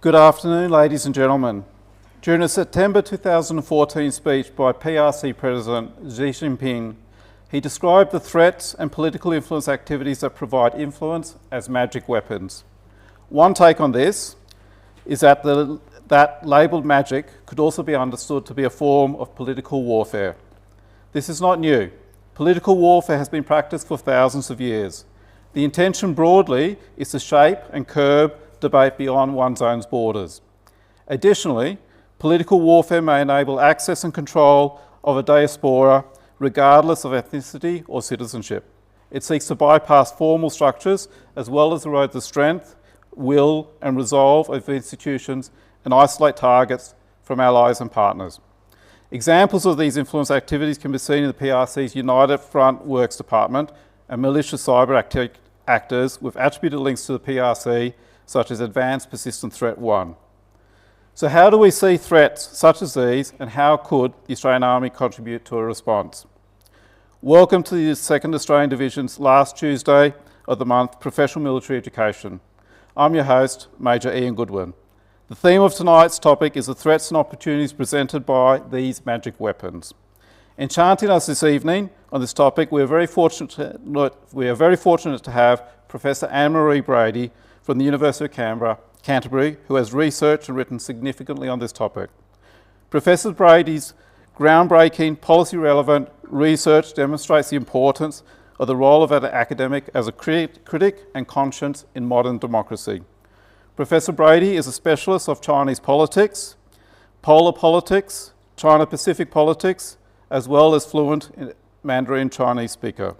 Good afternoon, ladies and gentlemen. During a September 2014 speech by PRC President Xi Jinping, he described the threats and political influence activities that provide influence as magic weapons. One take on this is that that labelled magic could also be understood to be a form of political warfare. This is not new. Political warfare has been practiced for thousands of years. The intention broadly is to shape and curb debate beyond one's own borders. Additionally, political warfare may enable access and control of a diaspora regardless of ethnicity or citizenship. It seeks to bypass formal structures as well as erode the strength, will and resolve of institutions and isolate targets from allies and partners. Examples of these influence activities can be seen in the PRC's United Front Works Department and malicious cyber actors with attributed links to the PRC, such as Advanced Persistent Threat 1. So how do we see threats such as these, and how could the Australian Army contribute to a response? Welcome to the 2nd Australian Division's last Tuesday of the month, Professional Military Education. I'm your host, Major Ian Goodwin. The theme of tonight's topic is the threats and opportunities presented by these magic weapons. Enchanting us this evening on this topic, we are very fortunate to have Professor Anne-Marie Brady from the University of Canterbury, who has researched and written significantly on this topic. Professor Brady's groundbreaking, policy-relevant research demonstrates the importance of the role of an academic as a critic and conscience in modern democracy. Professor Brady is a specialist of Chinese politics, polar politics, China-Pacific politics, as well as fluent in Mandarin Chinese speaker.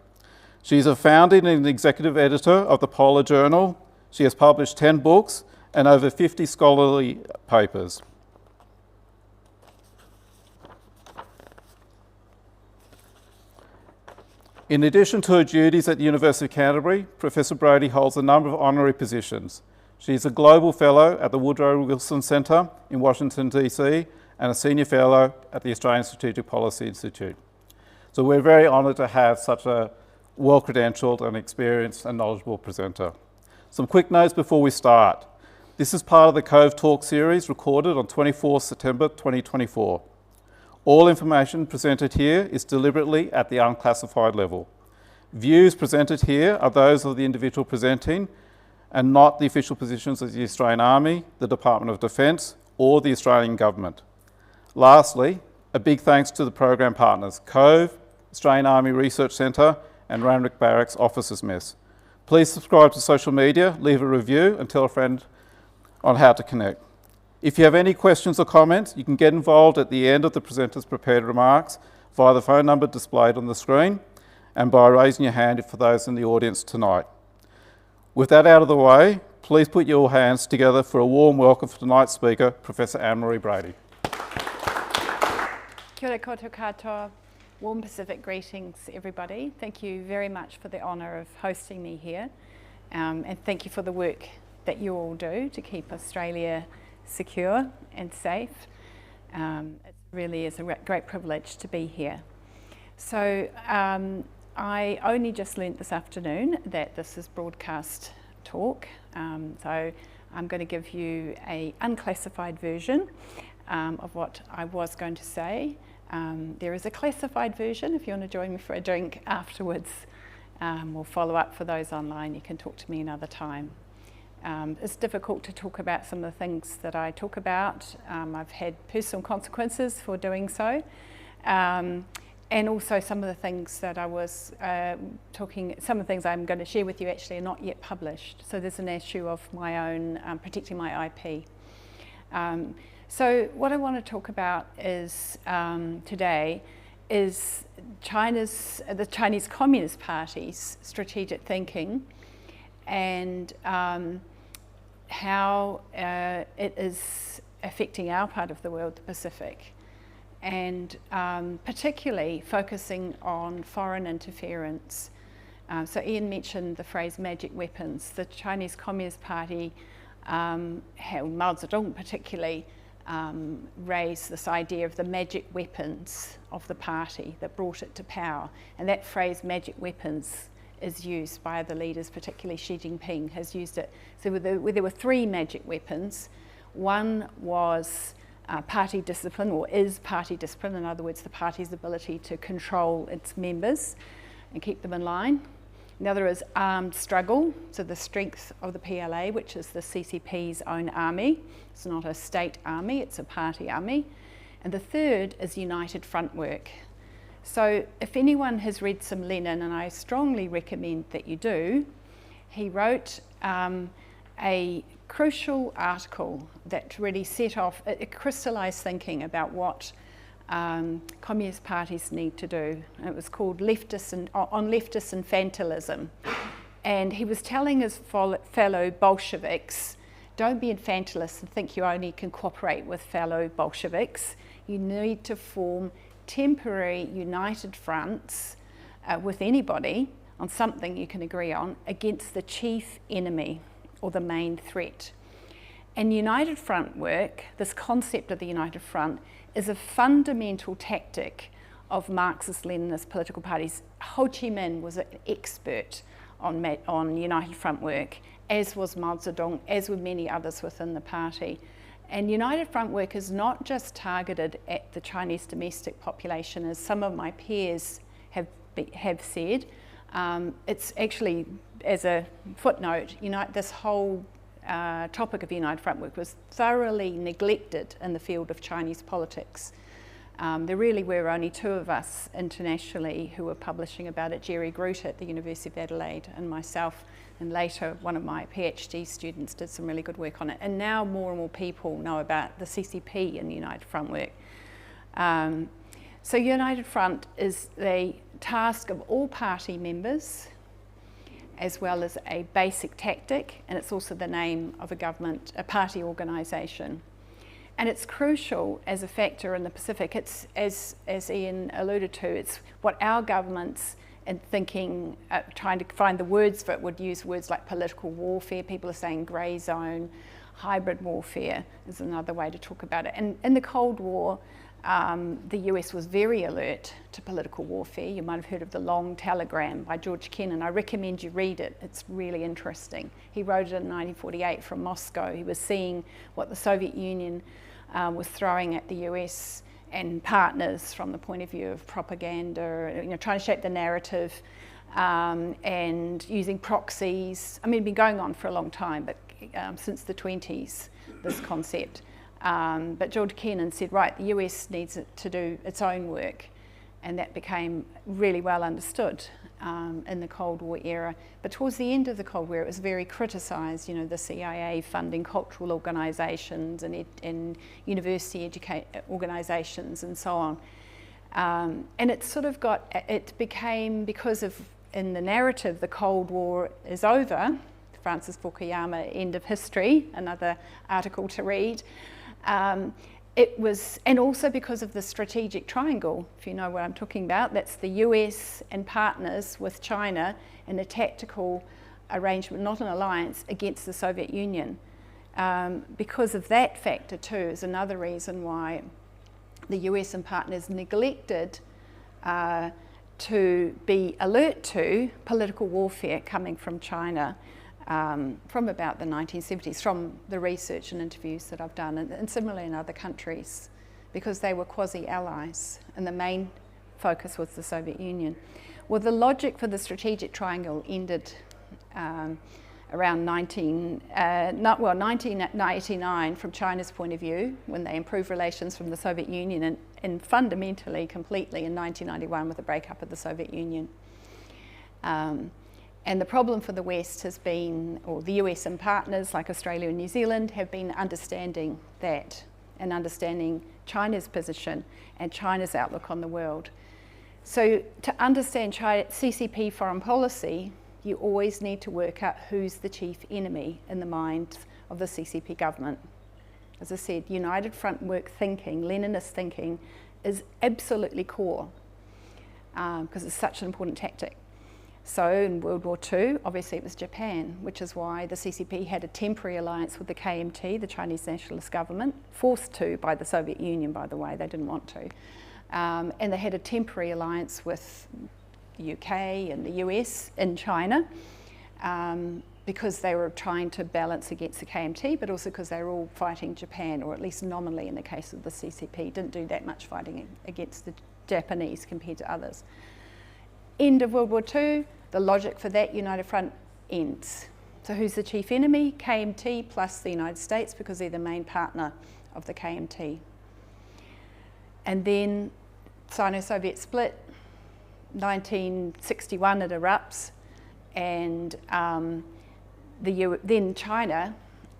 She is a founding and executive editor of the Polar Journal. She has published 10 books and over 50 scholarly papers. In addition to her duties at the University of Canterbury, Professor Brady holds a number of honorary positions. She is a Global Fellow at the Woodrow Wilson Centre in Washington, DC, and a Senior Fellow at the Australian Strategic Policy Institute. So we're very honoured to have such a well-credentialed and experienced and knowledgeable presenter. Some quick notes before we start. This is part of the CoveTalk series recorded on 24 September 2024. All information presented here is deliberately at the unclassified level. Views presented here are those of the individual presenting and not the official positions of the Australian Army, the Department of Defence, or the Australian Government. Lastly, a big thanks to the program partners, Cove, Australian Army Research Centre, and Randwick Barracks Officers Mess. Please subscribe to social media, leave a review, and tell a friend on how to connect. If you have any questions or comments, you can get involved at the end of the presenter's prepared remarks via the phone number displayed on the screen and by raising your hand for those in the audience tonight. With that out of the way, please put your hands together for a warm welcome for tonight's speaker, Professor Anne-Marie Brady. Kia ora koutou katoa. Warm Pacific greetings, everybody. Thank you very much for the honour of hosting me here, and thank you for the work that you all do to keep Australia secure and safe. It really is a great privilege to be here. So I only just learnt this afternoon that this is broadcast talk, so I'm going to give you an unclassified version of what I was going to say. There is a classified version if you want to join me for a drink afterwards. We'll follow up for those online. You can talk to me another time. It's difficult to talk about some of the things that I talk about. I've had personal consequences for doing so. And also some of the things that I was some of the things I'm going to share with you actually are not yet published. So there's an issue of my own, protecting my IP. So what I want to talk about is today is the Chinese Communist Party's strategic thinking and how it is affecting our part of the world, the Pacific, and particularly focusing on foreign interference. So Ian mentioned the phrase magic weapons. The Chinese Communist Party, Mao Zedong particularly, raised this idea of the magic weapons of the party that brought it to power. And that phrase, magic weapons, is used by other leaders, particularly Xi Jinping has used it. So there were three magic weapons. One was party discipline, or is party discipline, in other words, the party's ability to control its members and keep them in line. The other is armed struggle, so the strength of the PLA, which is the CCP's own army. It's not a state army, it's a party army. And the third is united front work. So if anyone has read some Lenin, and I strongly recommend that you do, he wrote a crucial article that really set off, it crystallised thinking about what communist parties need to do. And it was called on leftist infantilism. And he was telling his fellow Bolsheviks, don't be infantilist and think you only can cooperate with fellow Bolsheviks. You need to form temporary united fronts with anybody on something you can agree on against the chief enemy or the main threat. And united front work, this concept of the united front, is a fundamental tactic of Marxist-Leninist political parties. Ho Chi Minh was an expert on united front work, as was Mao Zedong, as were many others within the party. And united front work is not just targeted at the Chinese domestic population, as some of my peers have said. It's actually, as a footnote, this whole topic of united front work was thoroughly neglected in the field of Chinese politics. There really were only two of us internationally who were publishing about it, Jerry Groot at the University of Adelaide and myself, and later one of my PhD students did some really good work on it. And now more and more people know about the CCP and united front work. So united front is the task of all party members, as well as a basic tactic, and it's also the name of a party organisation. And it's crucial as a factor in the Pacific. It's, as Ian alluded to, it's what our governments in thinking, trying to find the words for it, would use words like political warfare. People are saying grey zone, hybrid warfare is another way to talk about it. And in the Cold War, the US was very alert to political warfare. You might have heard of The Long Telegram by George Kennan. I recommend you read it. It's really interesting. He wrote it in 1948 from Moscow. He was seeing what the Soviet Union was throwing at the US and partners from the point of view of propaganda, trying to shape the narrative and using proxies. I mean, it's been going on for a long time, but since the 20s, this concept. But George Kennan said, right, the US needs it to do its own work, and that became really well understood in the Cold War era. But towards the end of the Cold War, it was very criticised, the CIA funding cultural organisations and university organisations and so on. And it sort of it became, because of, in the narrative, the Cold War is over, Francis Fukuyama, End of History, another article to read. It was, and also because of the strategic triangle, if you know what I'm talking about, that's the US and partners with China in a tactical arrangement, not an alliance, against the Soviet Union. Because of that factor too is another reason why the US and partners neglected to be alert to political warfare coming from China. From about the 1970s, from the research and interviews that I've done, and similarly in other countries, because they were quasi-allies, and the main focus was the Soviet Union. Well, the logic for the strategic triangle ended around 1989 from China's point of view, when they improved relations from the Soviet Union, and fundamentally, completely in 1991 with the breakup of the Soviet Union. And the problem for the West has been, or the US and partners like Australia and New Zealand have been understanding that and understanding China's position and China's outlook on the world. So to understand CCP foreign policy, you always need to work out who's the chief enemy in the mind of the CCP government. As I said, united front work thinking, Leninist thinking, is absolutely core because it's such an important tactic. So in World War II, obviously it was Japan, which is why the CCP had a temporary alliance with the KMT, the Chinese nationalist government, forced to by the Soviet Union, by the way, they didn't want to. And they had a temporary alliance with the UK and the US in China. because they were trying to balance against the KMT, but also because they were all fighting Japan, or at least nominally in the case of the CCP, didn't do that much fighting against the Japanese compared to others. End of World War II, the logic for that United Front ends. So who's the chief enemy? KMT plus the United States, because they're the main partner of the KMT. And then Sino-Soviet split, 1961 it erupts, and then China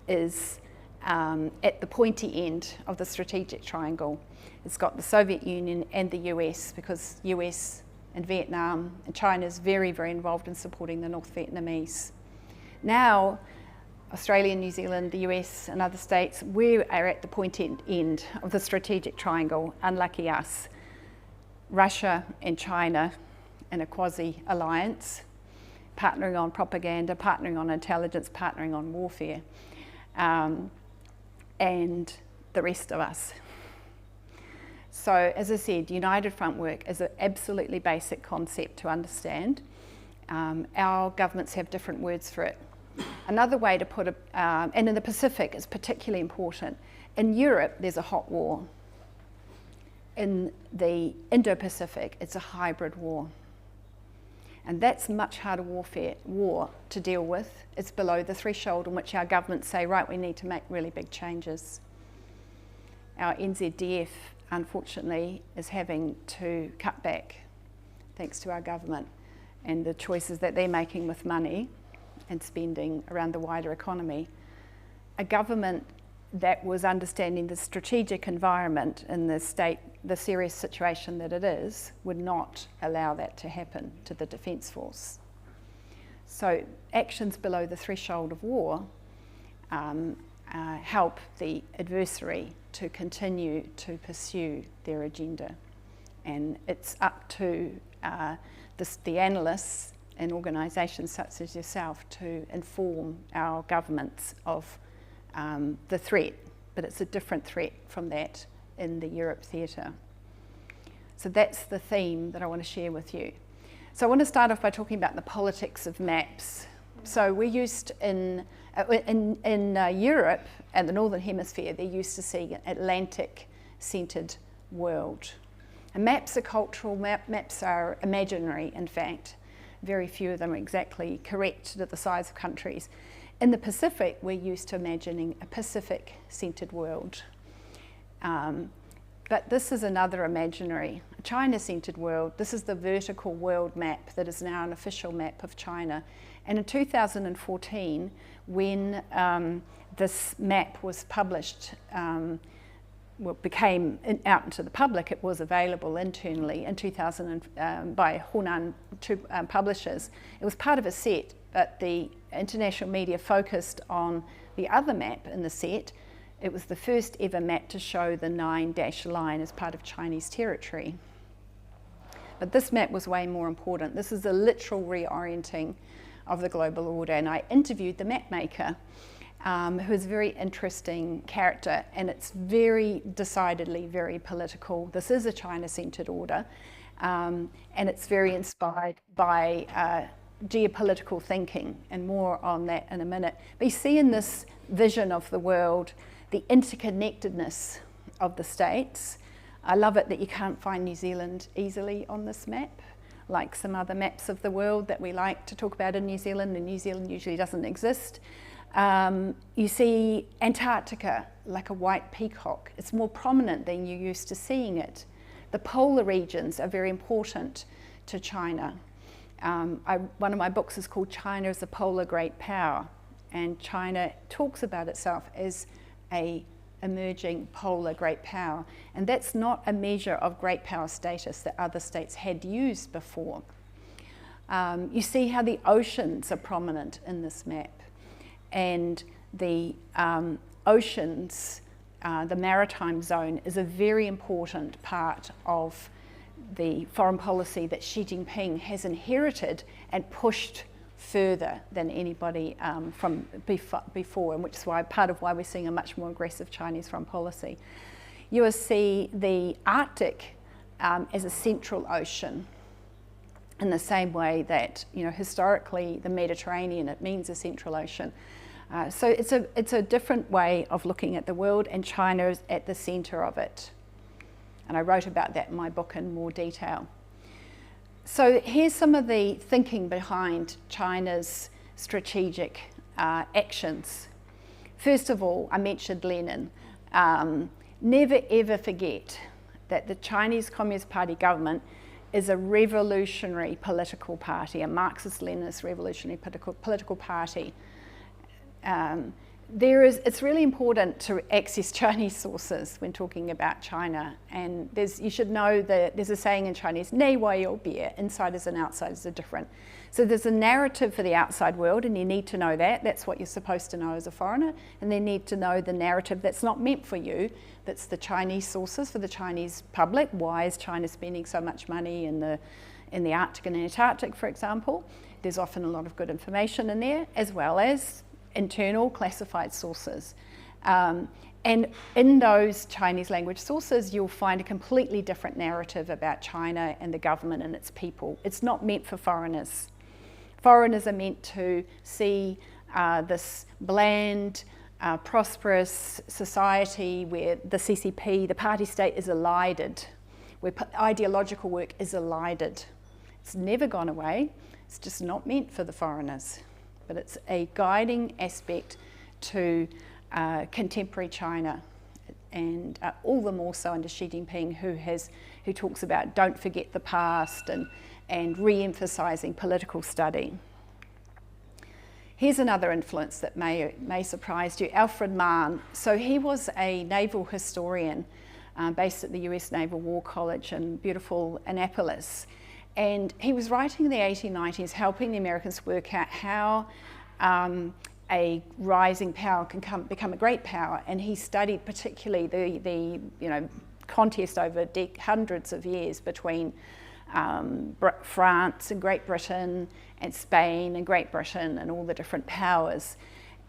is at the pointy end of the strategic triangle. It's got the Soviet Union and the US, because US and Vietnam and China is very, very involved in supporting the North Vietnamese. Now, Australia, New Zealand, the US and other states, we are at the pointy end of the strategic triangle. Unlucky us. Russia and China in a quasi-alliance, partnering on propaganda, partnering on intelligence, partnering on warfare, and the rest of us. So, as I said, United Front work is an absolutely basic concept to understand. Our governments have different words for it. Another way to put it, and in the Pacific is particularly important. In Europe, there's a hot war. In the Indo-Pacific, it's a hybrid war. And that's much harder war to deal with. It's below the threshold in which our governments say, right, we need to make really big changes. Our NZDF, unfortunately, is having to cut back, thanks to our government and the choices that they're making with money and spending around the wider economy. A government that was understanding the strategic environment in the state, the serious situation that it is, would not allow that to happen to the Defence Force. So actions below the threshold of war help the adversary to continue to pursue their agenda. And it's up to the analysts and organisations such as yourself to inform our governments of the threat, but it's a different threat from that in the Europe theatre. So that's the theme that I want to share with you. So I want to start off by talking about the politics of maps. So we're used in Europe and the Northern Hemisphere, they're used to seeing an Atlantic-centred world. And maps are cultural, maps are imaginary, in fact. Very few of them are exactly correct to the size of countries. In the Pacific, we're used to imagining a Pacific-centred world. But this is another imaginary, a China-centred world. This is the vertical world map that is now an official map of China. And in 2014, when this map was published, became out into the public, it was available internally in 2000 by Hunan publishers. It was part of a set, but the international media focused on the other map in the set. It was the first ever map to show the 9-dash line as part of Chinese territory. But this map was way more important. This is a literal reorienting of the global order, and I interviewed the map maker, who is a very interesting character, and it's very decidedly very political. This is a China-centred order, and it's very inspired by geopolitical thinking, and more on that in a minute. But you see in this vision of the world the interconnectedness of the states. I love it that you can't find New Zealand easily on this map, like some other maps of the world that we like to talk about in New Zealand, and New Zealand usually doesn't exist. You see Antarctica like a white peacock. It's more prominent than you're used to seeing it. The polar regions are very important to China. One of my books is called China as a Polar Great Power, and China talks about itself as a emerging polar great power, and that's not a measure of great power status that other states had used before. You see how the oceans are prominent in this map, and the oceans, the maritime zone, is a very important part of the foreign policy that Xi Jinping has inherited and pushed further than anybody from before, and which is why part of why we're seeing a much more aggressive Chinese foreign policy. You will see the Arctic as a central ocean, in the same way that, historically the Mediterranean, it means the Central Ocean. So it's a different way of looking at the world, and China is at the centre of it. And I wrote about that in my book in more detail. So here's some of the thinking behind China's strategic actions. First of all, I mentioned Lenin. Never ever forget that the Chinese Communist Party government is a revolutionary political party, a Marxist-Leninist revolutionary political party. It's really important to access Chinese sources when talking about China, and you should know that there's a saying in Chinese, 内外有别, insiders and outsiders are different. So there's a narrative for the outside world, and you need to know that. That's what you're supposed to know as a foreigner, and they need to know the narrative that's not meant for you, that's the Chinese sources for the Chinese public. Why is China spending so much money in the Arctic and Antarctic, for example? There's often a lot of good information in there, as well as internal classified sources. And in those Chinese language sources, you'll find a completely different narrative about China and the government and its people. It's not meant for foreigners. Foreigners are meant to see this bland, prosperous society where the CCP, the party state, is elided, where ideological work is elided. It's never gone away. It's just not meant for the foreigners. But it's a guiding aspect to contemporary China, and all the more so under Xi Jinping, who talks about don't forget the past and re-emphasising political study. Here's another influence that may surprise you, Alfred Mahn. So he was a naval historian based at the US Naval War College in beautiful Annapolis. And he was writing in the 1890s, helping the Americans work out how a rising power can become a great power. And he studied particularly the contest over hundreds of years between France and Great Britain and Spain and Great Britain and all the different powers.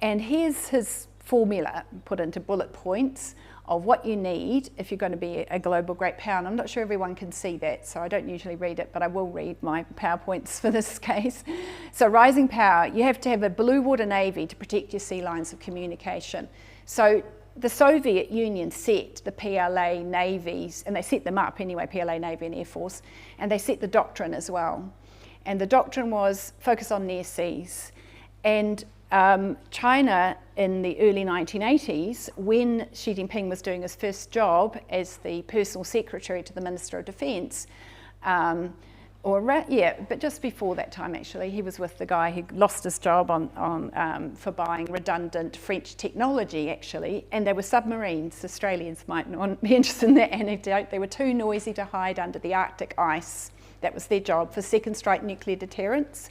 And here's his formula put into bullet points of what you need if you're going to be a global great power. And I'm not sure everyone can see that, so I don't usually read it, but I will read my PowerPoints for this case. So rising power, you have to have a blue water navy to protect your sea lines of communication. So the Soviet Union set the PLA navies, and they set them up anyway, PLA Navy and Air Force, and they set the doctrine as well. And the doctrine was focus on near seas. And China in the early 1980s, when Xi Jinping was doing his first job as the personal secretary to the Minister of Defence, but just before that time actually, he was with the guy who lost his job for buying redundant French technology actually, and they were submarines. Australians might not be interested in that anecdote. They were too noisy to hide under the Arctic ice. That was their job for second strike nuclear deterrence.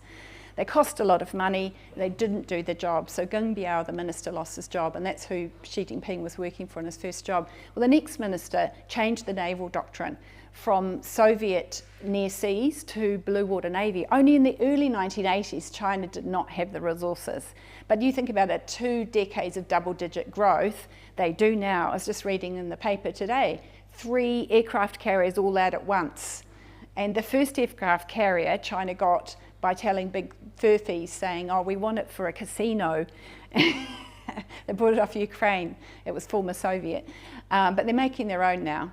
They cost a lot of money, they didn't do the job. So Geng Biao, the minister, lost his job, and that's who Xi Jinping was working for in his first job. Well, the next minister changed the naval doctrine from Soviet near seas to blue water navy. Only in the early 1980s, China did not have the resources. But you think about it, 2 decades of double-digit growth, they do now. I was just reading in the paper today, 3 aircraft carriers all out at once. And the first aircraft carrier China got by telling big furfies saying, oh, we want it for a casino. They brought it off Ukraine. It was former Soviet. But they're making their own now.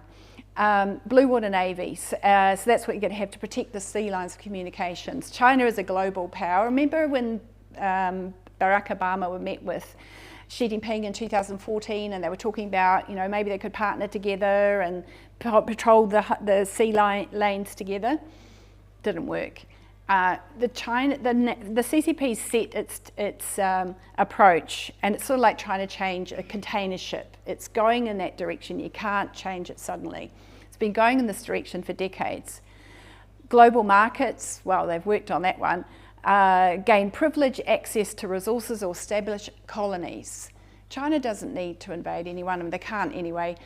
Blue water navies. So that's what you're going to have to protect the sea lines of communications. China is a global power. Remember when Barack Obama met with Xi Jinping in 2014 and they were talking about, maybe they could partner together and patrol the sea lanes together? Didn't work. The CCP set its approach, and it's sort of like trying to change a container ship. It's going in that direction. You can't change it suddenly. It's been going in this direction for decades. Global markets, well, they've worked on that one. Gain privileged access to resources or establish colonies. China doesn't need to invade anyone, and they can't anyway.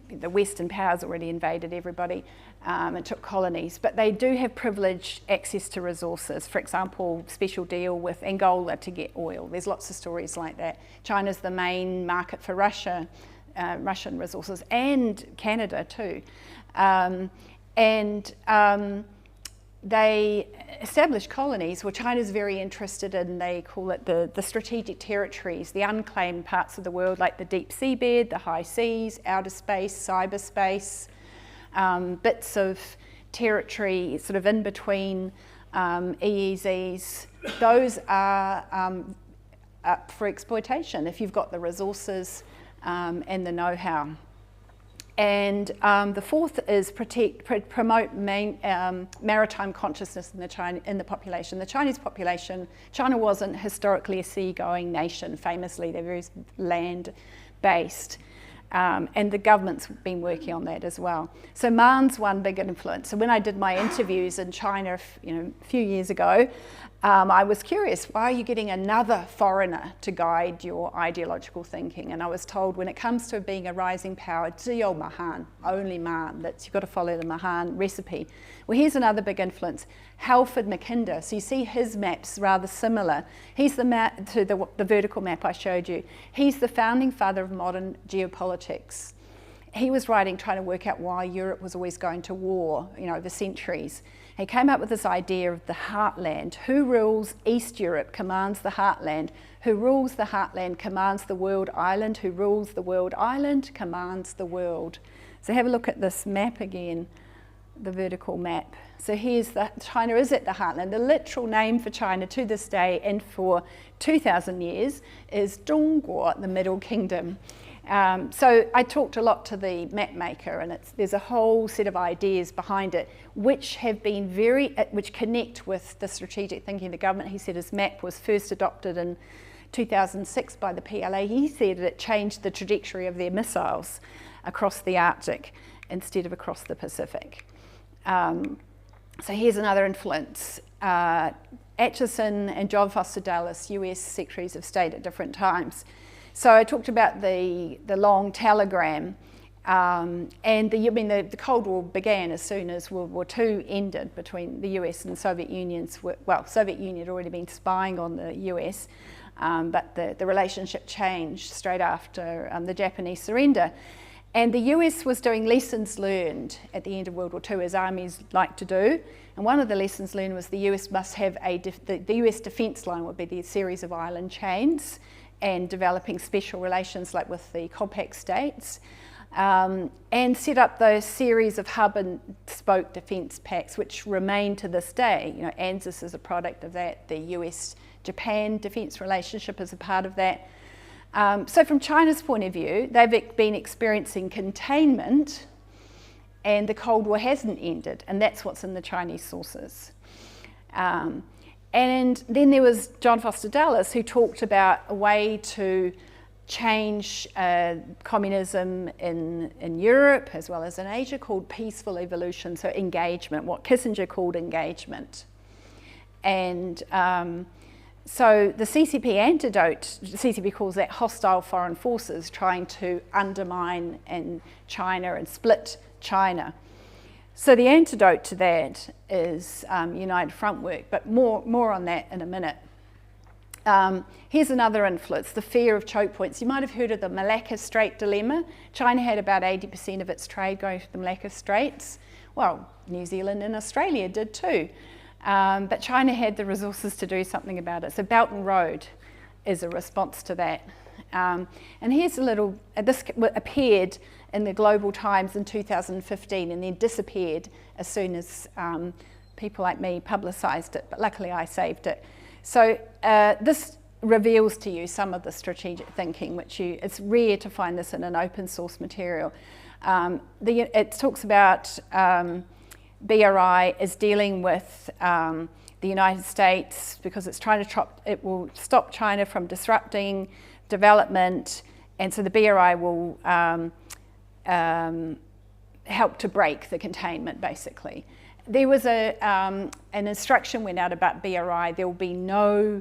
The Western powers already invaded everybody and took colonies, but they do have privileged access to resources. For example, special deal with Angola to get oil. There's lots of stories like that. China's the main market for Russia, Russian resources, and Canada too. They established colonies, well, China's very interested in, they call it the strategic territories, the unclaimed parts of the world, like the deep seabed, the high seas, outer space, cyberspace, bits of territory sort of in between EEZs. Those are up for exploitation if you've got the resources and the know-how. And the fourth is promote maritime consciousness in the population. The Chinese population, China wasn't historically a seagoing nation, famously. They're very land-based. And the government's been working on that as well. So Man's one big influence. So when I did my interviews in China, a few years ago, I was curious, why are you getting another foreigner to guide your ideological thinking? And I was told, when it comes to being a rising power, 只有 Mahan, only Man. You've got to follow the Mahan recipe. Well, here's another big influence, Halford Mackinder. So you see his map's rather similar. He's the map to the vertical map I showed you. He's the founding father of modern geopolitics. He was trying to work out why Europe was always going to war, over centuries. He came up with this idea of the heartland. Who rules East Europe commands the heartland. Who rules the heartland commands the world island. Who rules the world island commands the world. So have a look at this map again, the vertical map. So here's China is at the heartland. The literal name for China to this day and for 2,000 years is Zhongguo, the Middle Kingdom. So I talked a lot to the map maker, and there's a whole set of ideas behind it which have been which connect with the strategic thinking of the government. He said his map was first adopted in 2006 by the PLA. He said that it changed the trajectory of their missiles across the Arctic instead of across the Pacific. So here's another influence. Atchison and John Foster Dulles, US Secretaries of State at different times. So I talked about the long telegram, and the Cold War began as soon as World War II ended between the US and the Soviet Union. Well, Soviet Union had already been spying on the US, but the relationship changed straight after the Japanese surrender. And the US was doing lessons learned at the end of World War II, as armies like to do. And one of the lessons learned was the US must have the US defence line would be the series of island chains, and developing special relations like with the compact states, and set up those series of hub and spoke defence pacts, which remain to this day. ANZUS is a product of that. The US-Japan defence relationship is a part of that. So from China's point of view, they've been experiencing containment, and the Cold War hasn't ended, and that's what's in the Chinese sources. And then there was John Foster Dulles, who talked about a way to change communism in Europe as well as in Asia, called peaceful evolution, so engagement, what Kissinger called engagement. And so the CCP antidote, the CCP calls that hostile foreign forces trying to undermine in China and split China. So the antidote to that is United Front work, but more on that in a minute. Here's another influence, the fear of choke points. You might have heard of the Malacca Strait dilemma. China had about 80% of its trade going through the Malacca Straits. Well, New Zealand and Australia did too. But China had the resources to do something about it. So Belt and Road is a response to that. And here's a little, this appeared in the Global Times in 2015 and then disappeared as soon as people like me publicised it, but luckily I saved it. So this reveals to you some of the strategic thinking, it's rare to find this in an open source material. It talks about BRI is dealing with the United States because it will stop China from disrupting development, and so the BRI will help to break the containment, basically. There was an instruction went out about BRI. There will be no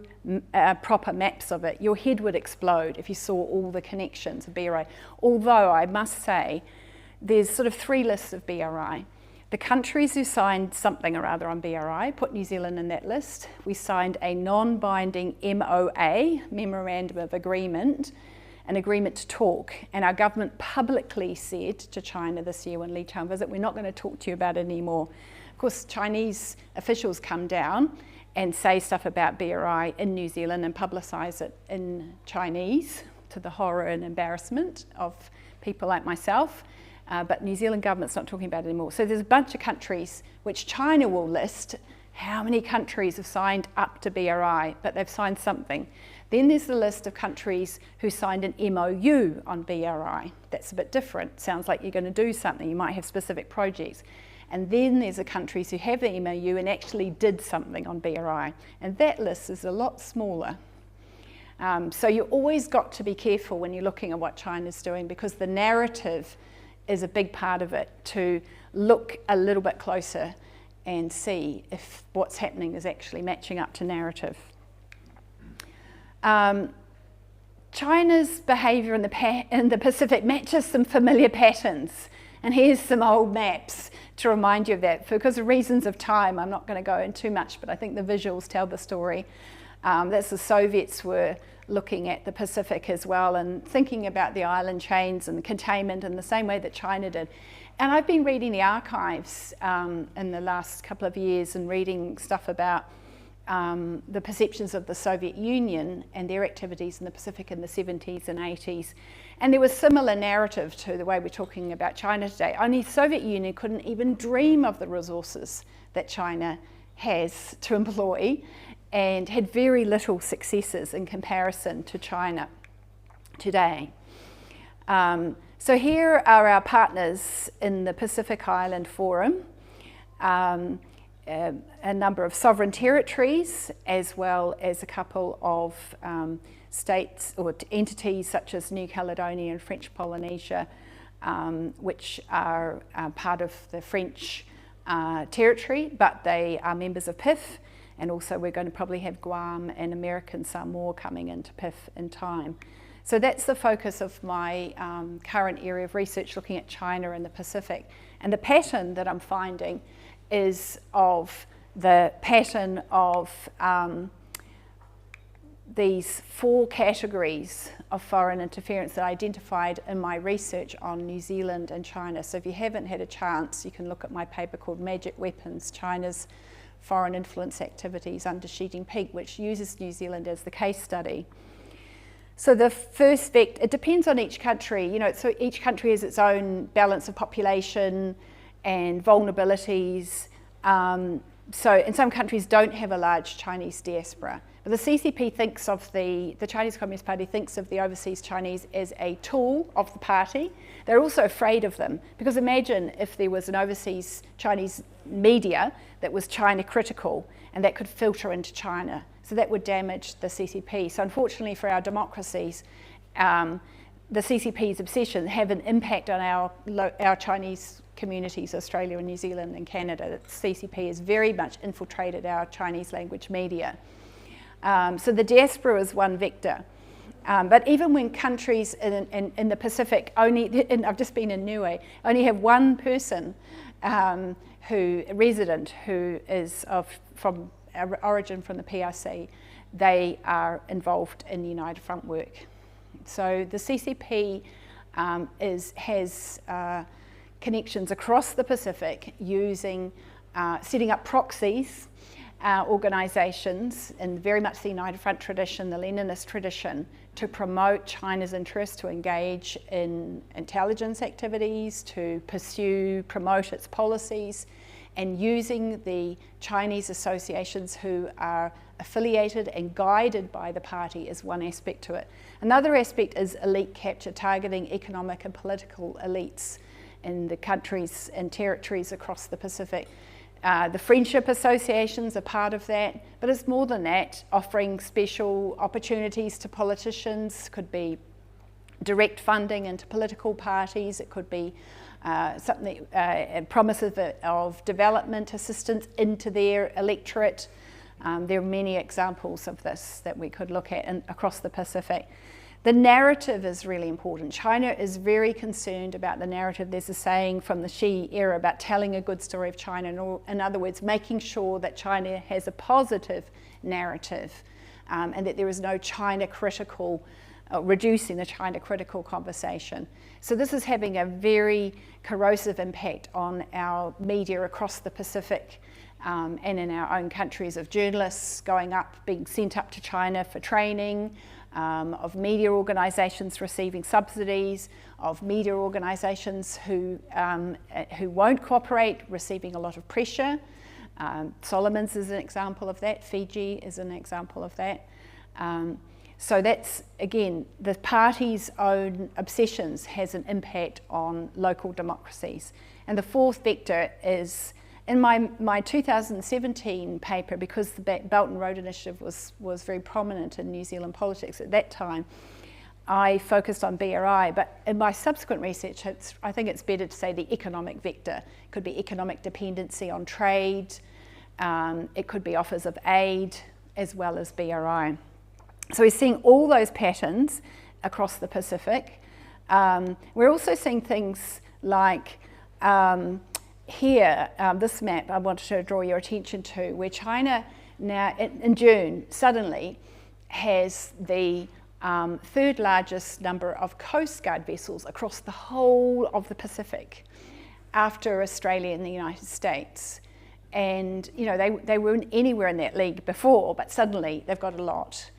proper maps of it. Your head would explode if you saw all the connections of BRI. Although I must say, there's sort of three lists of BRI. The countries who signed something or other on BRI, put New Zealand in that list. We signed a non-binding MOA, Memorandum of Agreement, an agreement to talk. And our government publicly said to China this year when Li Chang visited, we're not going to talk to you about it anymore. course, Chinese officials come down and say stuff about BRI in New Zealand and publicise it in Chinese to the horror and embarrassment of people like myself. But New Zealand government's not talking about it anymore. So there's a bunch of countries which China will list. How many countries have signed up to BRI, but they've signed something. Then there's the list of countries who signed an MOU on BRI. That's a bit different. Sounds like you're going to do something. You might have specific projects. And then there's the countries who have the MOU and actually did something on BRI. And that list is a lot smaller. So you always got to be careful when you're looking at what China's doing, because the narrative is a big part of it, to look a little bit closer and see if what's happening is actually matching up to narrative. China's behaviour in the Pacific matches some familiar patterns. And here's some old maps to remind you of that. Because of reasons of time, I'm not going to go in too much, but I think the visuals tell the story. That's the Soviets were looking at the Pacific as well and thinking about the island chains and the containment in the same way that China did. And I've been reading the archives in the last couple of years and reading stuff about the perceptions of the Soviet Union and their activities in the Pacific in the 70s and 80s. And there was similar narrative to the way we're talking about China today. Only the Soviet Union couldn't even dream of the resources that China has to employ, and had very little successes in comparison to China today. So here are our partners in the Pacific Island Forum. A number of sovereign territories, as well as a couple of states or entities such as New Caledonia and French Polynesia, which are part of the French territory, but they are members of PIF, and also we're going to probably have Guam and American Samoa coming into PIF in time. So that's the focus of my current area of research, looking at China and the Pacific. And the pattern that I'm finding is of the pattern of these four categories of foreign interference that I identified in my research on New Zealand and China. So if you haven't had a chance, you can look at my paper called Magic Weapons, China's Foreign Influence Activities Under Sheeting Pink, which uses New Zealand as the case study. So the first vector, it depends on each country, so each country has its own balance of population and vulnerabilities. So in some countries don't have a large Chinese diaspora. But the CCP thinks of the Chinese Communist Party thinks of the overseas Chinese as a tool of the party. They're also afraid of them, because imagine if there was an overseas Chinese media that was China critical and that could filter into China. So that would damage the CCP. So unfortunately for our democracies, the CCP's obsession have an impact on our Chinese communities, Australia and New Zealand and Canada. The CCP has very much infiltrated our Chinese language media. So the diaspora is one vector. But even when countries in the Pacific and I've just been in Niue, only have one person a resident who is from origin from the PRC, they are involved in United Front work. So the CCP has connections across the Pacific using setting up proxies, organisations, and very much the United Front tradition, the Leninist tradition, to promote China's interest, to engage in intelligence activities, to promote its policies, and using the Chinese associations who are affiliated and guided by the party is one aspect to it. Another aspect is elite capture, targeting economic and political elites in the countries and territories across the Pacific. The friendship associations are part of that, but it's more than that, offering special opportunities to politicians. Could be direct funding into political parties, it could be promises of development assistance into their electorate. There are many examples of this that we could look at across the Pacific. The narrative is really important. China is very concerned about the narrative. There's a saying from the Xi era about telling a good story of China. In other words, making sure that China has a positive narrative and that there is no China critical reducing the China critical conversation. So this is having a very corrosive impact on our media across the Pacific, and in our own countries, of journalists being sent up to China for training, of media organisations receiving subsidies, of media organisations who won't cooperate, receiving a lot of pressure. Solomons is an example of that. Fiji is an example of that. So that's, again, the party's own obsessions has an impact on local democracies. And the fourth vector is, in my 2017 paper, because the Belt and Road Initiative was very prominent in New Zealand politics at that time, I focused on BRI, but in my subsequent research, I think it's better to say the economic vector. It could be economic dependency on trade, it could be offers of aid, as well as BRI. So we're seeing all those patterns across the Pacific. We're also seeing things like here, this map I wanted to draw your attention to, where China now, in June, suddenly has the third largest number of Coast Guard vessels across the whole of the Pacific, after Australia and the United States. And they weren't anywhere in that league before, but suddenly they've got a lot.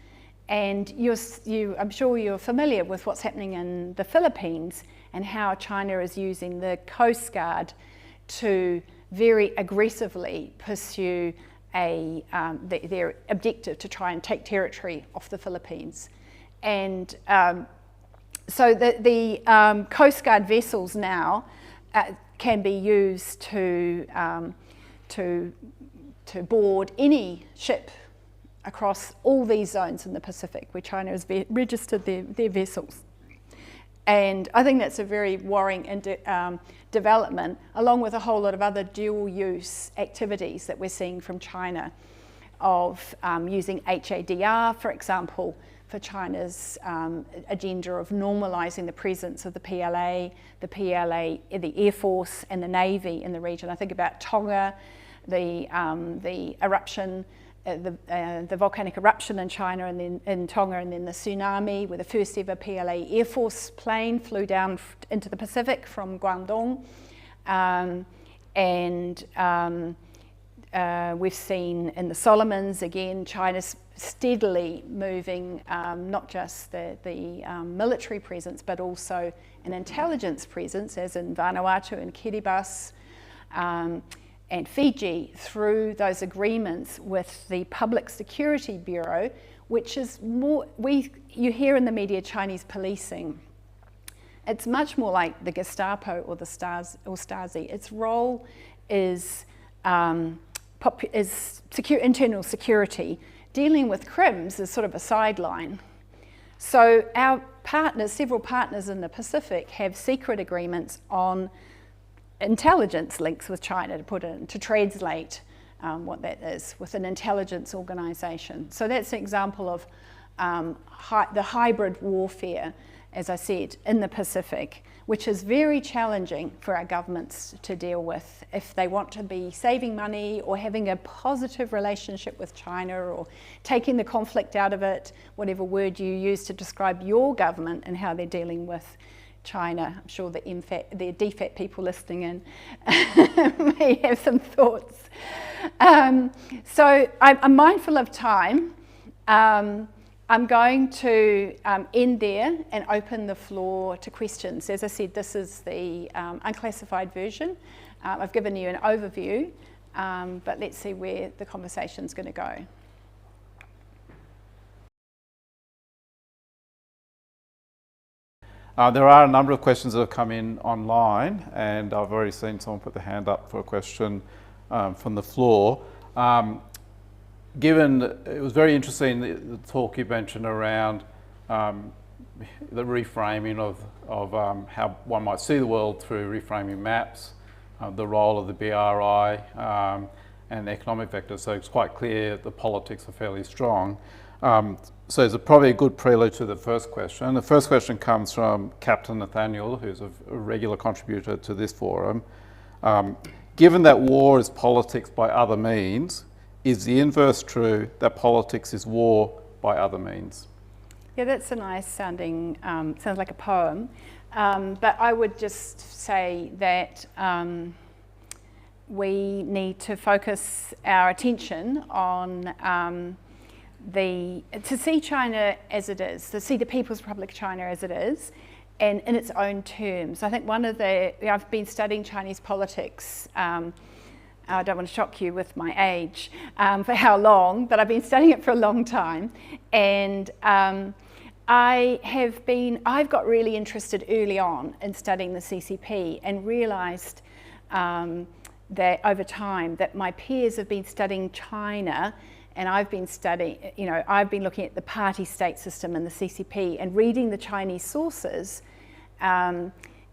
And I'm sure you're familiar with what's happening in the Philippines and how China is using the Coast Guard to very aggressively pursue their objective to try and take territory off the Philippines. And so the Coast Guard vessels now can be used to board any ship across all these zones in the Pacific where China has registered their vessels. And I think that's a very worrying development, along with a whole lot of other dual-use activities that we're seeing from China, of using HADR, for example, for China's agenda of normalising the presence of the PLA, the Air Force and the Navy in the region. I think about Tonga, the eruption, the volcanic eruption in China and then in Tonga, and then the tsunami, where the first ever PLA Air Force plane flew down into the Pacific from Guangdong. We've seen in the Solomons, again, China's steadily moving not just the military presence, but also an intelligence presence, as in Vanuatu and Kiribati, and Fiji, through those agreements with the Public Security Bureau, which is more, you hear in the media Chinese policing. It's much more like the Gestapo or the Stasi. Its role is internal security. Dealing with crims is sort of a sideline. So our partners, several partners in the Pacific, have secret agreements on intelligence links with China, to translate what that is with an intelligence organisation. So that's an example of the hybrid warfare, as I said, in the Pacific, which is very challenging for our governments to deal with if they want to be saving money or having a positive relationship with China, or taking the conflict out of it, whatever word you use to describe your government and how they're dealing with China. I'm sure the DFAT people listening in may have some thoughts. So I'm mindful of time. I'm going to end there and open the floor to questions. As I said, this is the unclassified version. I've given you an overview, but let's see where the conversation's going to go. There are a number of questions that have come in online, and I've already seen someone put their hand up for a question from the floor. Given it was very interesting, the talk you mentioned around the reframing of how one might see the world through reframing maps, the role of the BRI and the economic vectors. So it's quite clear the politics are fairly strong. So it's probably a good prelude to the first question. The first question comes from Captain Nathaniel, who's a regular contributor to this forum. Given that war is politics by other means, is the inverse true, that politics is war by other means? Yeah, that's a nice sounding, sounds like a poem. But I would just say that we need to focus our attention on to see China as it is, to see the People's Republic of China as it is, and in its own terms. I think I've been studying Chinese politics, I don't want to shock you with my age, for how long, but I've been studying it for a long time. And I've got really interested early on in studying the CCP and realised that over time that my peers have been studying China, and I've been looking at the party state system and the CCP and reading the Chinese sources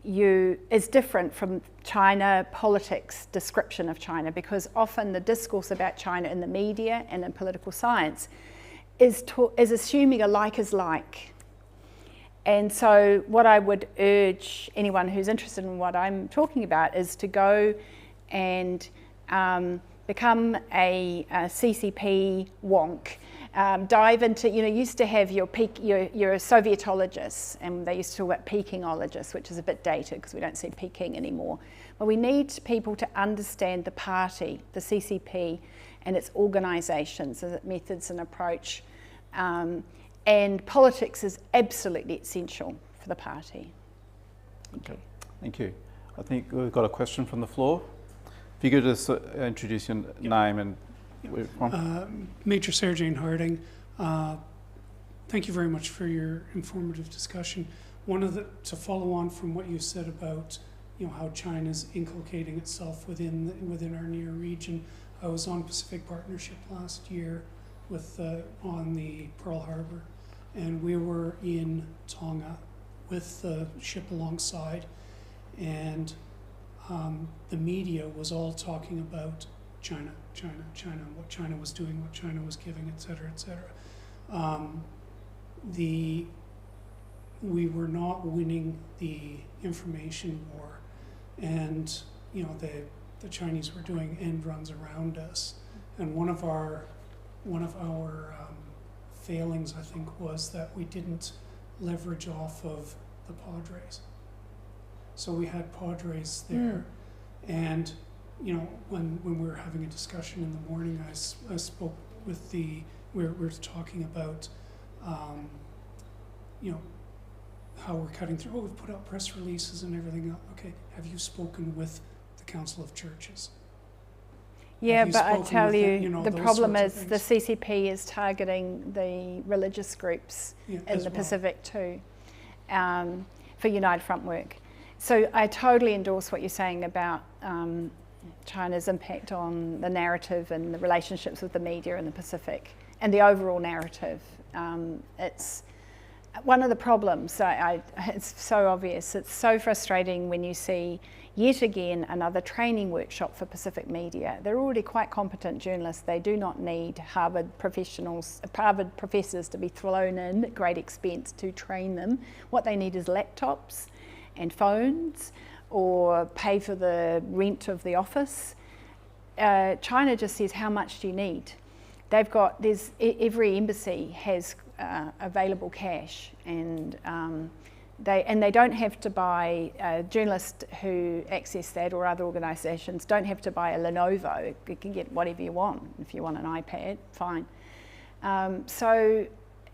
is different from China politics description of China, because often the discourse about China in the media and in political science is assuming a like is like. And so what I would urge anyone who's interested in what I'm talking about is to go and become a CCP wonk. Dive into, used to have your Sovietologists, and they used to talk about Pekingologists, which is a bit dated because we don't see Peking anymore. But we need people to understand the party, the CCP, and its organisations, its methods and approach. And politics is absolutely essential for the party. Okay, thank you. I think we've got a question from the floor. If you could just introduce your name and where you're from. Major Sarah Jane Harding, thank you very much for your informative discussion. To follow on from what you said about how China's inculcating itself within our near region, I was on Pacific Partnership last year on the Pearl Harbor, and we were in Tonga with the ship alongside, and the media was all talking about China, what China was doing, what China was giving, et cetera, et cetera. We were not winning the information war, and the Chinese were doing end runs around us. And one of our failings, I think, was that we didn't leverage off of the Padres. So we had Padres there, and when we were having a discussion in the morning, I spoke with we were talking about how we're cutting through. We've put out press releases and everything else. Okay, have you spoken with the Council of Churches? Yeah, but I tell you, the problem is the things? CCP is targeting the religious groups in the Pacific too, for United Front work. So I totally endorse what you're saying about China's impact on the narrative and the relationships with the media in the Pacific and the overall narrative. It's one of the problems. It's so obvious. It's so frustrating when you see yet again another training workshop for Pacific media. They're already quite competent journalists. They do not need Harvard professors to be thrown in at great expense to train them. What they need is laptops and phones, or pay for the rent of the office. China just says, how much do you need? Every embassy has available cash, and they don't have to buy, journalists who access that or other organisations don't have to buy a Lenovo. You can get whatever you want. If you want an iPad, fine. So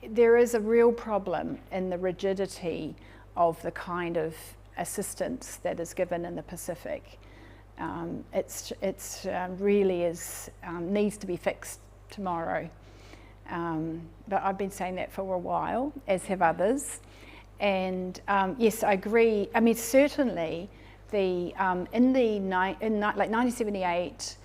there is a real problem in the rigidity of the kind of assistance that is given in the Pacific. It's really needs to be fixed tomorrow. But I've been saying that for a while, as have others. And yes, I agree. I mean, certainly in 1978,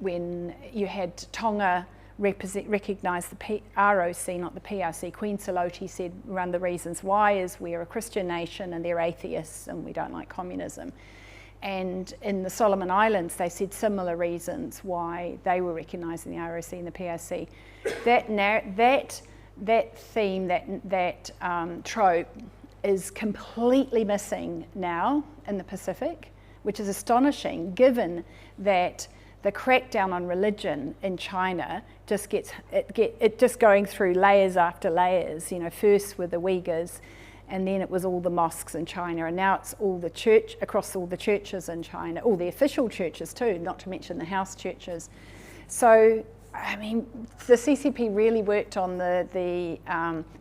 when you had Tonga recognise the ROC, not the PRC. Queen Saloti said one of the reasons why is we're a Christian nation and they're atheists and we don't like communism. And in the Solomon Islands, they said similar reasons why they were recognising the ROC and the PRC. That theme, that trope, is completely missing now in the Pacific, which is astonishing given that the crackdown on religion in China just just going through layers after layers. First with the Uyghurs, and then it was all the mosques in China, and now it's all the across all the churches in China, all the official churches too, not to mention the house churches. So, I mean, the CCP really worked on the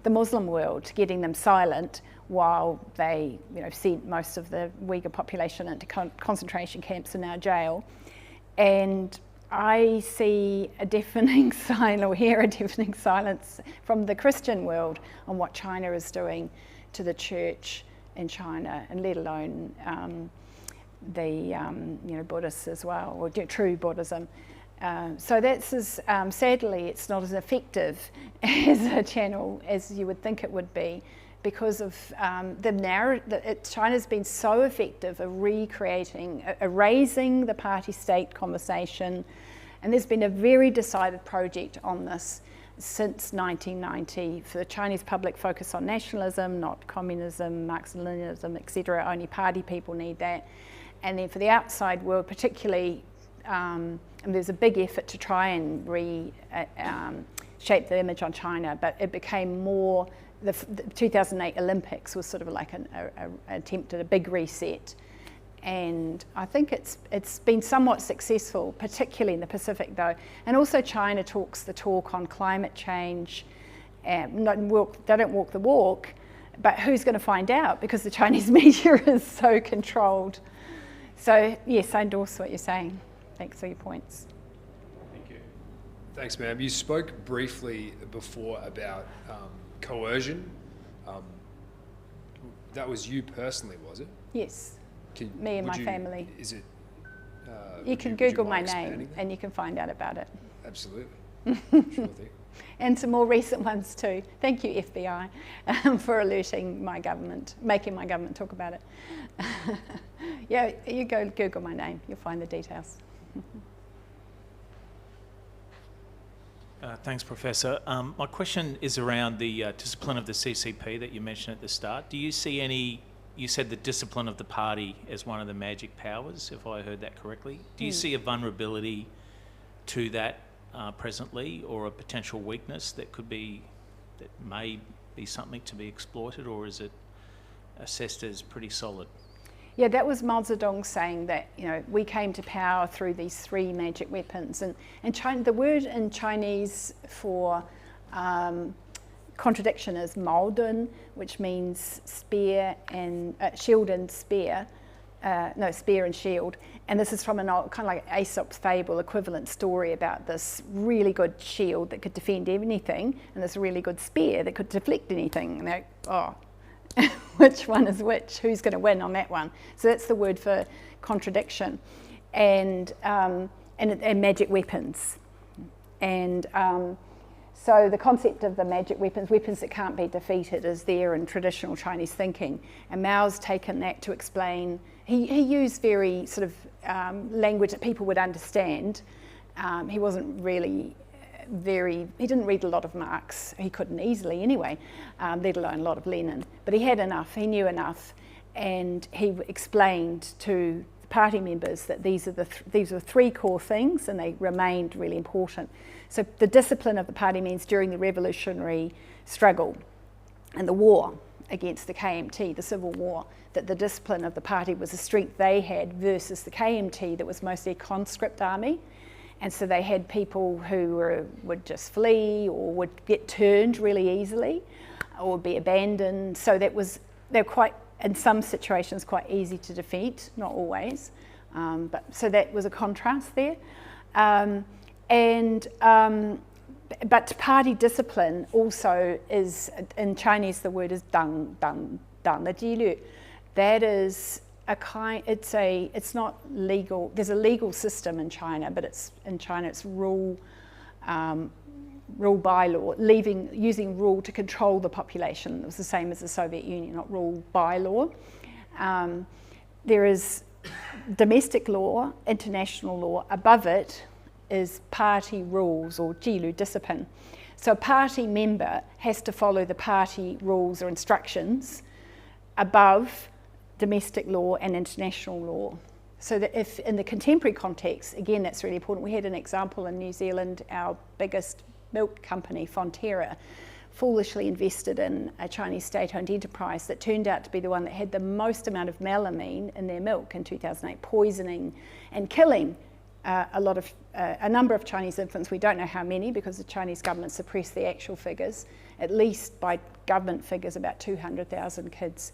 Muslim world, getting them silent while they, sent most of the Uyghur population into concentration camps and now jail. And I see a deafening sign, or hear a deafening silence from the Christian world on what China is doing to the church in China, and let alone the Buddhists as well, or true Buddhism. So that's sadly, it's not as effective as a channel as you would think it would be, because of the narrative. China's been so effective at recreating, erasing the party state conversation, and there's been a very decided project on this since 1990 for the Chinese public. Focus on nationalism, not communism, Marxism-Leninism, etc. Only party people need that. And then for the outside world, particularly, and there's a big effort to try and shape the image on China, but it became more. The 2008 Olympics was sort of like an attempt at a big reset, and I think it's been somewhat successful, particularly in the Pacific though. And also China talks the talk on climate change, and they don't walk the walk, but who's going to find out, because the Chinese media is so controlled. So yes, I endorse what you're saying. Thanks for your points. Thank you. Thanks, ma'am. You spoke briefly before about coercion. That was you personally, was it? Yes. Me and my family. Is it? You can Google my name and you can find out about it. Absolutely. Sure thing. And some more recent ones too. Thank you, FBI, for alerting my government, making my government talk about it. Yeah, you go Google my name, you'll find the details. Thanks, Professor. My question is around the discipline of the CCP that you mentioned at the start. Do you see any, you said the discipline of the party as one of the magic powers, if I heard that correctly. Do you see a vulnerability to that presently, or a potential weakness that may be something to be exploited, or is it assessed as pretty solid? Yeah, that was Mao Zedong saying that, we came to power through these three magic weapons. And China, the word in Chinese for contradiction is Maodun, which means spear and shield and spear. Spear and shield. And this is from an old, kind of like Aesop's fable equivalent story about this really good shield that could defend anything, and this really good spear that could deflect anything. And they're like, which one is which? Who's going to win on that one? So that's the word for contradiction, and magic weapons. And so the concept of the magic weapons that can't be defeated, is there in traditional Chinese thinking. And Mao's taken that to explain. He used very sort of language that people would understand. He wasn't really he didn't read a lot of Marx. He couldn't easily anyway, let alone a lot of Lenin. But he had enough, he knew enough, and he explained to the party members that these are three core things, and they remained really important. So the discipline of the party means during the revolutionary struggle and the war against the KMT, the civil war, that the discipline of the party was the strength they had versus the KMT that was mostly a conscript army. And so they had people who would just flee, or would get turned really easily, or be abandoned. So they're quite, in some situations, quite easy to defeat, not always. But so that was a contrast there. But party discipline also is, in Chinese the word is dang the jilu. That is it's not legal. There's a legal system in China, but it's rule by law, using rule to control the population. It was the same as the Soviet Union, not rule by law. There is domestic law, international law. Above it is party rules, or jilu, discipline. So a party member has to follow the party rules or instructions above domestic law and international law. So that if in the contemporary context, again, that's really important. We had an example in New Zealand, our biggest milk company, Fonterra, foolishly invested in a Chinese state-owned enterprise that turned out to be the one that had the most amount of melamine in their milk in 2008, poisoning and killing a number of Chinese infants. We don't know how many because the Chinese government suppressed the actual figures. At least by government figures, about 200,000 kids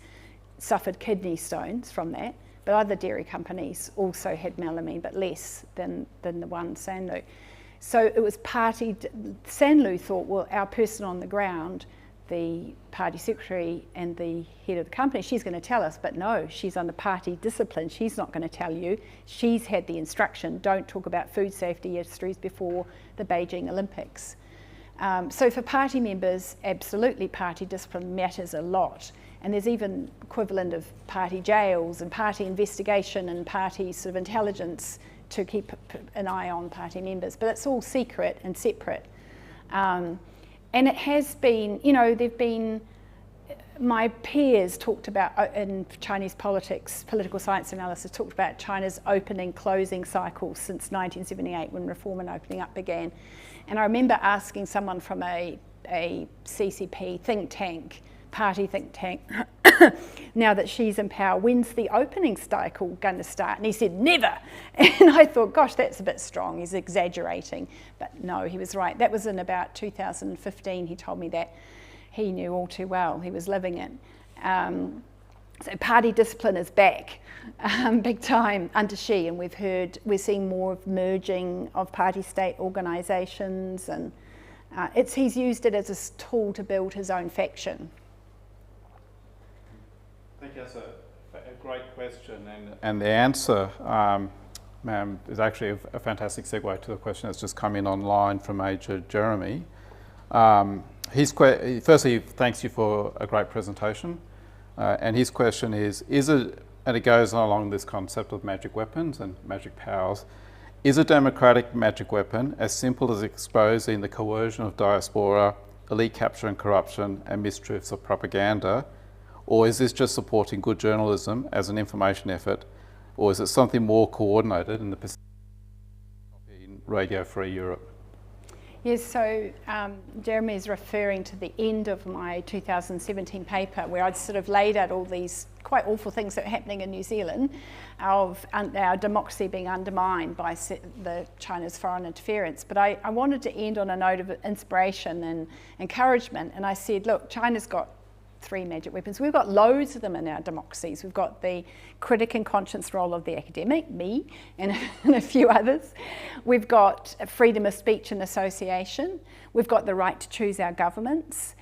suffered kidney stones from that. But other dairy companies also had melamine, but less than the one Sanlu. So it was Sanlu thought, well, our person on the ground, the party secretary and the head of the company, she's going to tell us, but no, she's under party discipline. She's not going to tell you. She's had the instruction, don't talk about food safety issues before the Beijing Olympics. So for party members, absolutely party discipline matters a lot. And there's even equivalent of party jails and party investigation and party sort of intelligence to keep an eye on party members. But it's all secret and separate. And it has been, there've been, my peers talked about, in Chinese politics, political science analysis, talked about China's opening, closing cycles since 1978 when reform and opening up began. And I remember asking someone from a CCP think tank, party think tank, now that she's in power, when's the opening cycle going to start? And he said, never. And I thought, gosh, that's a bit strong. He's exaggerating. But no, he was right. That was in about 2015. He told me that. He knew all too well. He was living it. So party discipline is back, big time under Xi, and we're seeing more of merging of party-state organisations, and he's used it as a tool to build his own faction. I think that's a great question, and the answer, ma'am, is actually a fantastic segue to the question that's just come in online from Major Jeremy. Firstly, thanks you for a great presentation. And his question is it, and it goes along this concept of magic weapons and magic powers, is a democratic magic weapon as simple as exposing the coercion of diaspora, elite capture and corruption, and mistruths of propaganda? Or is this just supporting good journalism as an information effort? Or is it something more coordinated in Radio Free Europe? Yes, so Jeremy is referring to the end of my 2017 paper where I'd sort of laid out all these quite awful things that were happening in New Zealand of our democracy being undermined by the China's foreign interference. But I wanted to end on a note of inspiration and encouragement, and I said, look, China's got 3 magic weapons. We've got loads of them in our democracies. We've got the critic and conscience role of the academic, me, and a few others. We've got freedom of speech and association. We've got the right to choose our governments.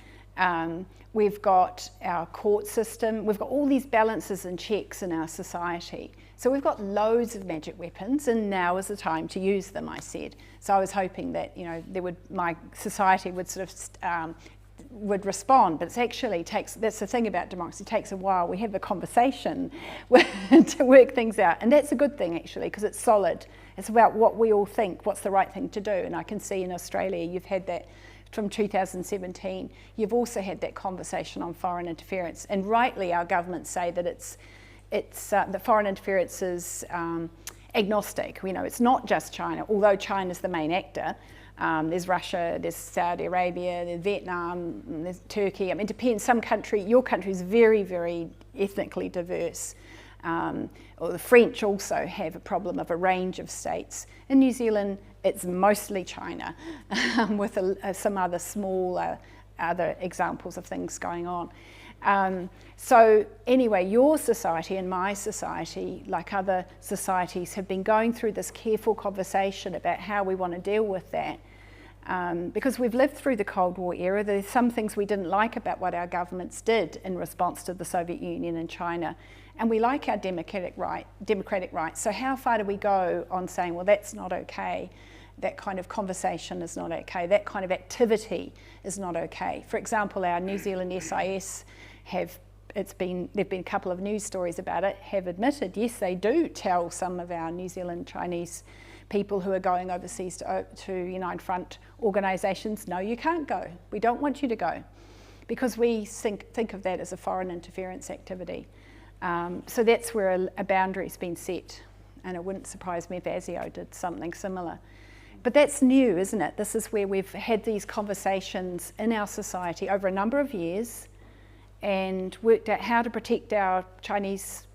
We've got our court system. We've got all these balances and checks in our society. So we've got loads of magic weapons, and now is the time to use them, I said. So I was hoping that, my society would sort of would respond, but it's actually that's the thing about democracy, it takes a while. We have a conversation to work things out, and that's a good thing actually, because it's solid. It's about what we all think, what's the right thing to do, and I can see in Australia you've had that from 2017. You've also had that conversation on foreign interference, and rightly our governments say that it's the foreign interference is agnostic. It's not just China, although China's the main actor. There's Russia, there's Saudi Arabia, there's Vietnam, there's Turkey. I mean, it depends. Your country is very, very ethnically diverse. Or the French also have a problem of a range of states. In New Zealand, it's mostly China, with some other small other examples of things going on. So anyway, your society and my society, like other societies, have been going through this careful conversation about how we want to deal with that. Because we've lived through the Cold War era, there's some things we didn't like about what our governments did in response to the Soviet Union and China. And we like our democratic rights. So how far do we go on saying, well, that's not okay? That kind of conversation is not okay. That kind of activity is not okay. For example, our New Zealand SIS there've been a couple of news stories about it, have admitted, yes, they do tell some of our New Zealand Chinese people who are going overseas to United Front organisations, no, you can't go. We don't want you to go, because we think of that as a foreign interference activity. So that's where a boundary's been set. and it wouldn't surprise me if ASIO did something similar. But that's new, isn't it? This is where we've had these conversations in our society over a number of years and worked out how to protect our Chinese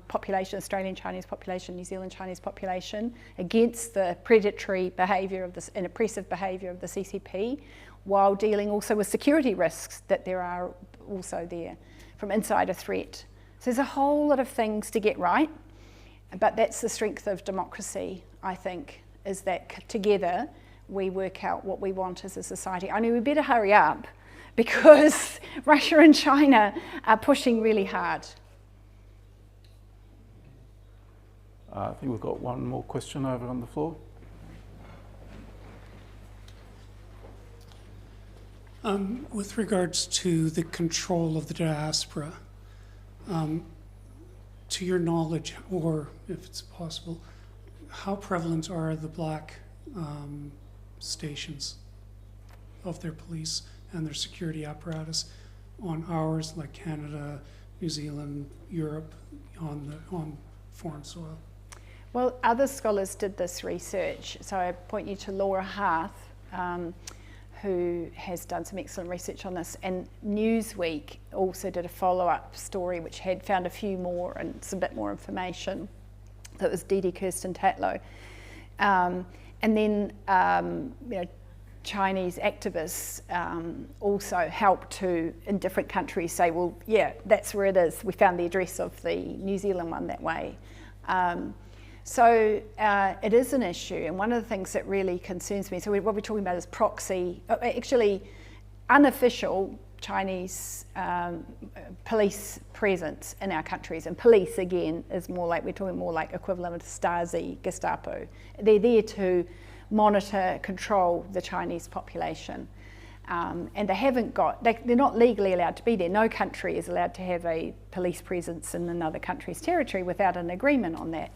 population, Australian Chinese population, New Zealand Chinese population against the predatory behaviour of this and oppressive behaviour of the CCP, while dealing also with security risks that there are also there from insider threat. So there's a whole lot of things to get right, but that's the strength of democracy, I think, is that together we work out what we want as a society. I mean, we better hurry up because Russia and China are pushing really hard. I think we've got one more question over on the floor. With regards to the control of the diaspora, to your knowledge, or if it's possible, how prevalent are the black stations of their police and their security apparatus on ours, like Canada, New Zealand, Europe, on foreign soil? Well, other scholars did this research. So I point you to Laura Harth, who has done some excellent research on this. And Newsweek also did a follow-up story which had found a few more and some bit more information. That was Didi Kirsten Tatlow. And then, Chinese activists also helped to, in different countries, say, well, yeah, that's where it is. We found the address of the New Zealand one that way. So it is an issue, and one of the things that really concerns me, so what we're talking about is proxy, actually unofficial Chinese police presence in our countries, and police again is more like, we're talking more like equivalent of Stasi, Gestapo. They're there to monitor, control the Chinese population. And they haven't got, they're not legally allowed to be there. No country is allowed to have a police presence in another country's territory without an agreement on that.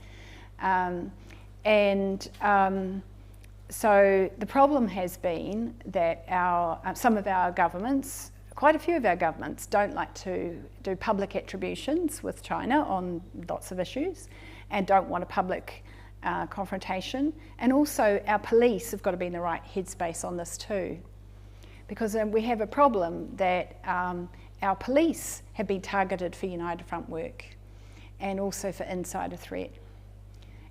So the problem has been that some of our governments, quite a few of our governments, don't like to do public attributions with China on lots of issues and don't want a public confrontation. And also our police have got to be in the right headspace on this too. Because we have a problem that our police have been targeted for United Front work and also for insider threat.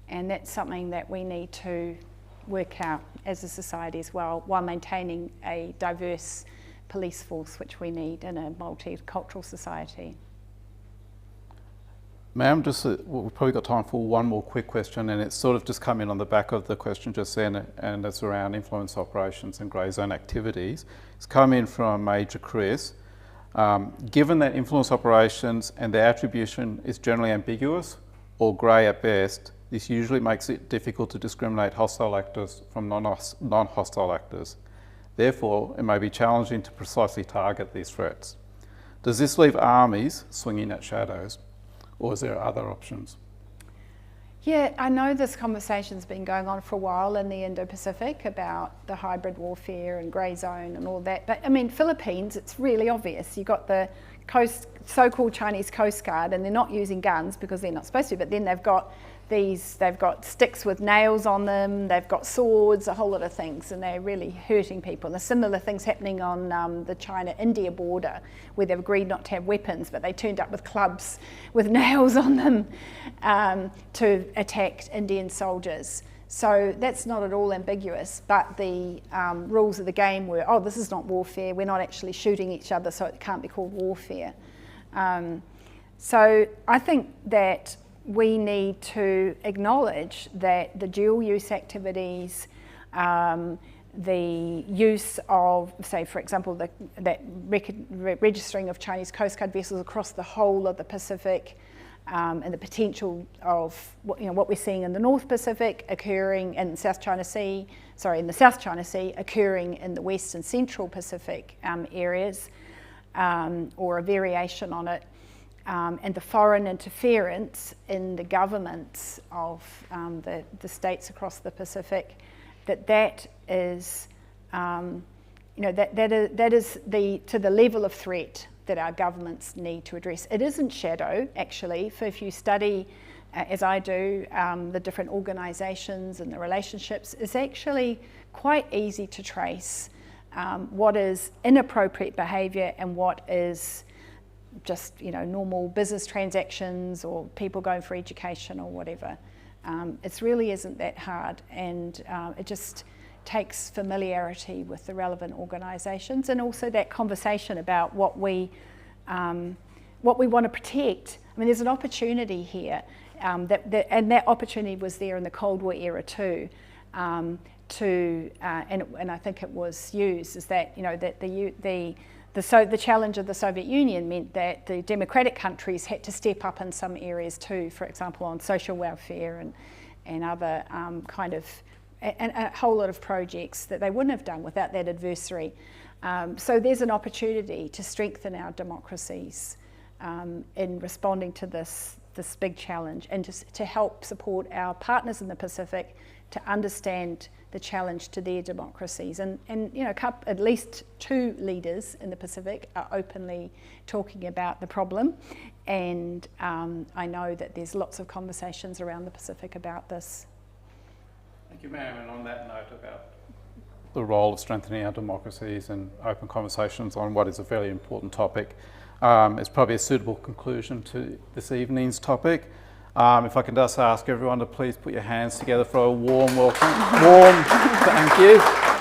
And that's something that we need to work out as a society as well, while maintaining a diverse police force, which we need in a multicultural society. Ma'am, we've probably got time for one more quick question, and it's sort of just come in on the back of the question just then, and it's around influence operations and grey zone activities. It's come in from Major Chris. Given that influence operations and their attribution is generally ambiguous or grey at best, this usually makes it difficult to discriminate hostile actors from non-hostile actors. Therefore, it may be challenging to precisely target these threats. Does this leave armies swinging at shadows, or is there other options? Yeah, I know this conversation's been going on for a while in the Indo-Pacific about the hybrid warfare and grey zone and all that. But I mean, Philippines, it's really obvious. You've got the so-called Chinese Coast Guard, and they're not using guns because they're not supposed to, but then they've got sticks with nails on them, they've got swords, a whole lot of things, and they're really hurting people. There's similar things happening on the China-India border, where they've agreed not to have weapons, but they turned up with clubs with nails on them to attack Indian soldiers. So that's not at all ambiguous, but the rules of the game were, oh, this is not warfare, we're not actually shooting each other, so it can't be called warfare. So I think that we need to acknowledge that the dual use activities, the use of, say, for example, that registering of Chinese Coast Guard vessels across the whole of the Pacific, and the potential of what we're seeing in the North Pacific occurring in the South China Sea, occurring in the West and Central Pacific areas, or a variation on it. And the foreign interference in the governments of the states across the Pacific, that is, that is to the level of threat that our governments need to address. It isn't shadow, actually. For if you study as I do, the different organisations and the relationships, it's actually quite easy to trace what is inappropriate behaviour and what is just normal business transactions or people going for education or whatever. It really isn't that hard, and it just takes familiarity with the relevant organisations and also that conversation about what we want to protect. I mean, there's an opportunity here, and that opportunity was there in the Cold War era too. And I think it was used, is that that the challenge of the Soviet Union meant that the democratic countries had to step up in some areas too, for example on social welfare and other and a whole lot of projects that they wouldn't have done without that adversary. So there's an opportunity to strengthen our democracies in responding to this big challenge, and to help support our partners in the Pacific to understand the challenge to their democracies. And at least 2 leaders in the Pacific are openly talking about the problem, and I know that there's lots of conversations around the Pacific about this. Thank you, ma'am. And on that note about the role of strengthening our democracies and open conversations on what is a very important topic, it's probably a suitable conclusion to this evening's topic. If I can just ask everyone to please put your hands together for a warm welcome. Thank you.